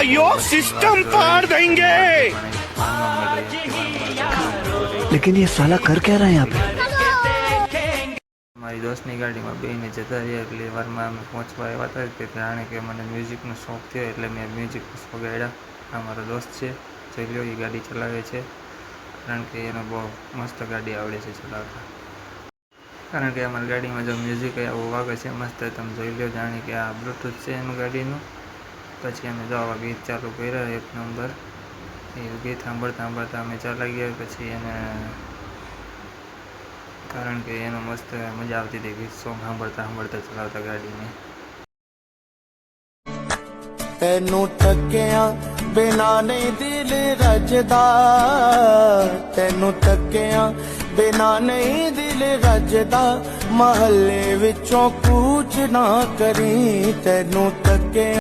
भाइयों सिस्टम पार देंगे। लेकिन ये साला कर क्या रहा है यहाँ पे? મારી દોસ્તની ગાડીમાં બેને જતા રહ્યા એટલે વારમાં અમે પહોંચવા આવ્યા હતા કે જાણે કે મને મ્યુઝિકનો શોખ થયો એટલે મેં મ્યુઝિક વગાડ્યા. આ મારો દોસ્ત છે, જોઈ લો, એ ગાડી ચલાવે છે કારણ કે એને બહુ મસ્ત ગાડી આવડે છે ચલાવતા. કારણ કે અમારી ગાડીમાં જો મ્યુઝિક આવું વાગે છે મસ્ત, તમે જોઈ લો, જાણે કે આ બ્લૂટૂથ છે એનું ગાડીનું. પછી અમે જો આવા ગીત ચાલુ કર્યા એક નંબર. એ ગીત સાંભળતા સાંભળતા અમે ચાલી ગયા. પછી એને કારણ કે એનો મસ્ત મજા આવતી હતી ગીત સોંગ સાંભળતા સાંભળતા ચલાવતા ગાડીને. ਤੈਨੂੰ ਤੱਕਿਆ ਬਿਨਾ ਨਹੀਂ ਦਿਲ ਰੱਜਦਾ, ਤੈਨੂੰ ਤੱਕਿਆ ਬਿਨਾ ਨਹੀਂ ਦਿਲ ਰੱਜਦਾ, ਮਹੱਲੇ ਵਿੱਚੋਂ ਕੂਚ ਨਾ ਕਰੀ, ਤੈਨੂੰ ਤੱਕਿਆ